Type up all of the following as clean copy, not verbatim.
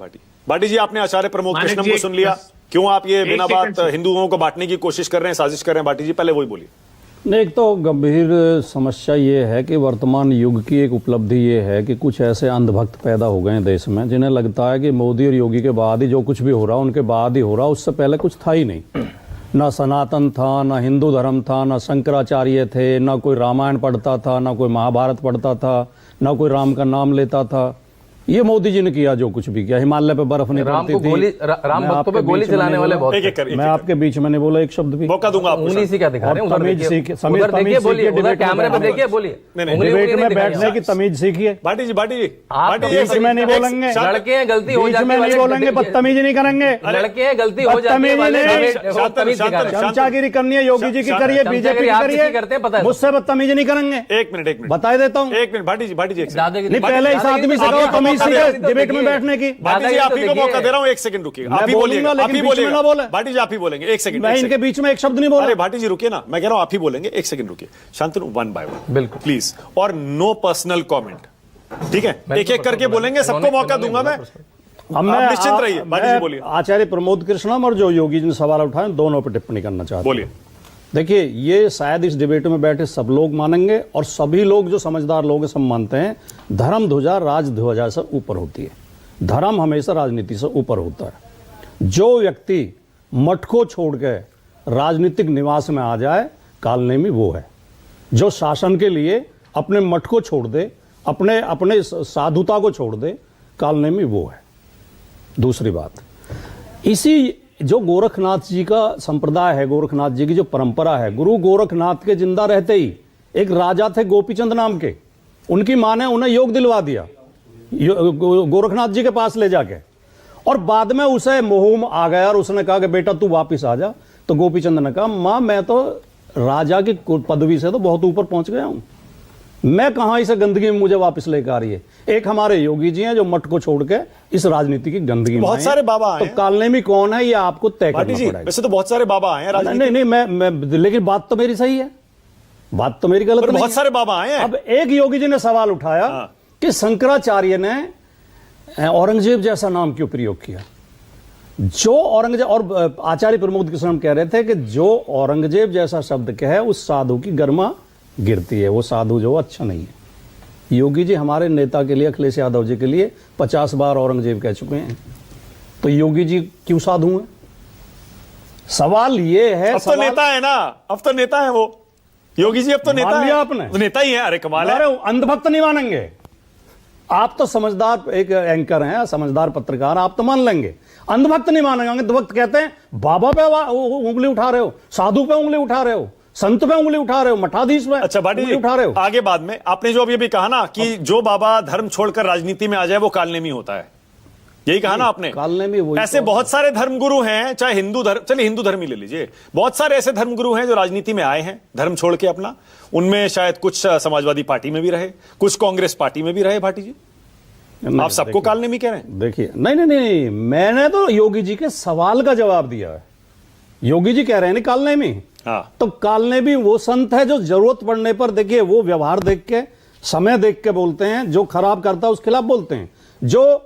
भाटी जी, आपने आचार्य प्रमोद कृष्णम को सुन लिया। क्यों आप ये बिना बात हिंदुओं को बांटने की कोशिश कर रहे हैं, साजिश कर रहे हैं? भाटी जी पहले वही बोलिए। नहीं, एक तो गंभीर समस्या ये है कि वर्तमान युग की एक उपलब्धि ये है कि कुछ ऐसे अंधभक्त पैदा हो गए हैं देश में जिन्हें लगता है कि मोदी और योगी के बाद ही जो कुछ भी हो रहा उनके बाद ही हो रहा, उससे पहले कुछ था ही नहीं। ना सनातन था, ना हिंदू धर्म था, ना शंकराचार्य थे, ना कोई रामायण पढ़ता था, ना कोई महाभारत पढ़ता था, ना कोई राम का नाम लेता था। ये मोदी जी ने किया जो कुछ भी किया। हिमालय पे बर्फ नहीं पड़ती थी, राम भक्तों पे गोली चलाने वाले बहुत। मैं आपके बीच में नहीं बोला एक शब्द भी। मौका दूंगा आपको। उंगली से क्या दिखा रहे हैं? तमीज सीखिए, कैमरे पे देखिए, बोलिए। डिबेट में बैठने की तमीज सीखिए। भाटी जी आप बीच में नहीं बोलेंगे, लड़के हैं, गलती हो जाती है, नहीं बोलेंगे, बदतमीज नहीं करेंगे। लड़के हैं, गलती हो जाती है, चमचागिरी करनी है योगी जी की करिए, बीजेपी की करिए, मुझसे बदतमीज नहीं करेंगे। एक मिनट बता देता हूँ। एक मिनट भाटी जी नहीं, पहले इस आदमी से कहो तमीज सीखे डिबेट में बैठने की। भाटी जी आप ही को मौका दे रहा हूँ, एक सेकंड रुकिए। आप ही बोलिएगा, आप ही बोलिएगा। भाटी जी आप ही बोलेंगे, एक सेकंड। मैं इनके बीच में एक शब्द नहीं बोल रहा। भाटी जी रुकिए ना, मैं कह रहा हूँ आप ही बोलेंगे, एक सेकंड रुकिए। शांतनु, वन बाय वन बिल्कुल प्लीज, और नो पर्सनल कमेंट, ठीक है? एक एक करके बोलेंगे, सबको मौका दूंगा मैं। आप निश्चिंत रहिए। भाटी जी बोलिए। आचार्य प्रमोद कृष्णम और जो योगी जी ने सवाल उठाए दोनों पर टिप्पणी करना चाहते हैं। बोलिए। देखिए, ये शायद इस डिबेट में बैठे सब लोग मानेंगे और सभी लोग जो समझदार लोग हैं सब मानते हैं, धर्म ध्वजा राज ध्वजा से ऊपर होती है। धर्म हमेशा राजनीति से ऊपर होता है। जो व्यक्ति मठ को छोड़ के राजनीतिक निवास में आ जाए, कालनेमी वो है। जो शासन के लिए अपने मठ को छोड़ दे, अपने साधुता को छोड़ दे, कालनेमी वो है। दूसरी बात, इसी जो गोरखनाथ जी का संप्रदाय है, गोरखनाथ जी की जो परंपरा है, गुरु गोरखनाथ के जिंदा रहते ही एक राजा थे गोपीचंद नाम के, उनकी मां ने उन्हें योग दिलवा दिया गोरखनाथ जी के पास ले जाके, और बाद में उसे मोह आ गया और उसने कहा कि बेटा तू वापिस आ जा। तो गोपीचंद ने कहा, मां मैं तो राजा की पदवी से तो बहुत ऊपर पहुंच गया हूं, मैं कहां इसे गंदगी में मुझे वापस लेकर आ रही है। एक हमारे योगी जी हैं जो मठ को छोड़ के इस राजनीति की गंदगी में बहुत सारे बाबा आए, तो कालनेमी कौन है ये आपको तय करना पड़ेगा। वैसे तो बहुत सारे बाबा आए हैं। नहीं, मैं लेकिन बात तो मेरी सही है, बात तो मेरी गलत नहीं। बहुत सारे बाबा आए हैं। अब एक योगी जी ने सवाल उठाया कि शंकराचार्य ने औरंगजेब जैसा नाम क्यों प्रयोग किया। जो औरंगजेब, और आचार्य प्रमोद कृष्णम कह रहे थे कि जो औरंगजेब जैसा शब्द कहे उस साधु की गर्मा गिरती है, वो साधु जो अच्छा नहीं है। योगी जी हमारे नेता के लिए, अखिलेश यादव जी के लिए 50 बार औरंगजेब कह चुके हैं, तो योगी जी क्यों साधु हैं? सवाल ये है। अब तो नेता है ना, अब तो नेता है वो योगी जी, अब तो नेता है। आपने नेता ही है। अरे कमाल है। अरे अंधभक्त नहीं मानेंगे आप, तो समझदार एक एंकर हैं, समझदार पत्रकार, आप तो मान लेंगे। अंधभक्त नहीं मानेंगे। अंधभक्त कहते हैं बाबा पे उंगली उठा रहे हो, साधु पे उंगली उठा रहे हो, संत पे उंगली उठा रहे हो, मठाधीश पे उंगली उठा रहे हो। आगे बाद में आपने जो अभी भी कहा ना कि जो बाबा धर्म छोड़कर राजनीति में आ जाए वो कालनेमी होता है, यही कहा ना आपने। कालनेमी वही। ऐसे बहुत सारे धर्मगुरु हैं, चाहे हिंदू धर्म, चलिए हिंदू धर्म ही ले लीजिए, बहुत सारे ऐसे धर्मगुरु हैं जो राजनीति में आए हैं धर्म छोड़ के अपना। उनमें शायद कुछ समाजवादी पार्टी में भी रहे, कुछ कांग्रेस पार्टी में भी रहे। भाटी जी आप सबको कालनेमी कह रहे हैं? देखिए, नहीं, मैंने तो योगी जी के सवाल का जवाब दिया है। योगी जी कह रहे हैं ना कालनेमी, तो कालनेमी वो संत है जो जरूरत पड़ने पर, देखिए वो व्यवहार देख के, समय देख के बोलते हैं, जो खराब करता है उसके खिलाफ बोलते हैं। जो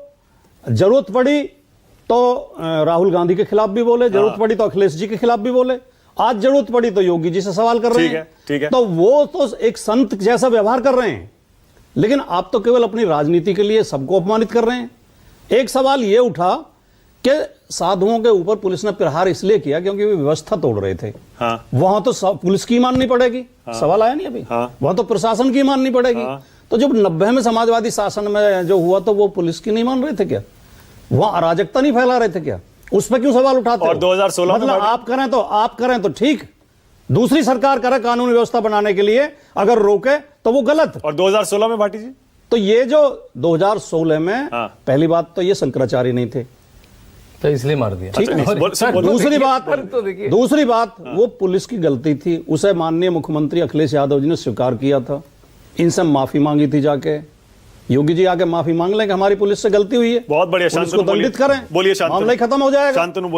जरूरत पड़ी तो राहुल गांधी के खिलाफ भी बोले, जरूरत पड़ी तो अखिलेश जी के खिलाफ भी बोले, आज जरूरत पड़ी तो योगी जी से सवाल कर रहे हैं। ठीक है। तो वो तो एक संत जैसा व्यवहार कर रहे हैं, लेकिन आप तो केवल अपनी राजनीति के लिए सबको अपमानित कर रहे हैं। एक सवाल यह उठा कि साधुओं के ऊपर पुलिस ने प्रहार इसलिए किया क्योंकि वे व्यवस्था तोड़ रहे थे। वहां तो पुलिस की माननी पड़ेगी। सवाल आया नहीं अभी। वहां तो प्रशासन की माननी पड़ेगी। तो जब 90 में समाजवादी शासन में जो हुआ तो वो पुलिस की नहीं मान रहे थे क्या? वहां अराजकता नहीं फैला रहे थे क्या? उस पर क्यों सवाल उठाते? और 2016 मतलब आप करें तो ठीक, दूसरी सरकार करे कानून व्यवस्था बनाने के लिए, अगर रोके तो वो गलत। और 2016 में भाटी जी, तो ये जो 2016 में पहली बात तो ये शंकराचार्य नहीं थे, तो इसलिए मार दिया। दूसरी बात वो पुलिस की गलती थी, उसे माननीय मुख्यमंत्री अखिलेश यादव जी ने स्वीकार किया था, इनसे माफी मांगी थी जाके। योगी जी आके माफी मांग लें कि हमारी पुलिस से गलती हुई है, बहुत बढ़िया, पुलिस को दंडित करें, बोलिए, मामला ही खत्म हो जाएगा।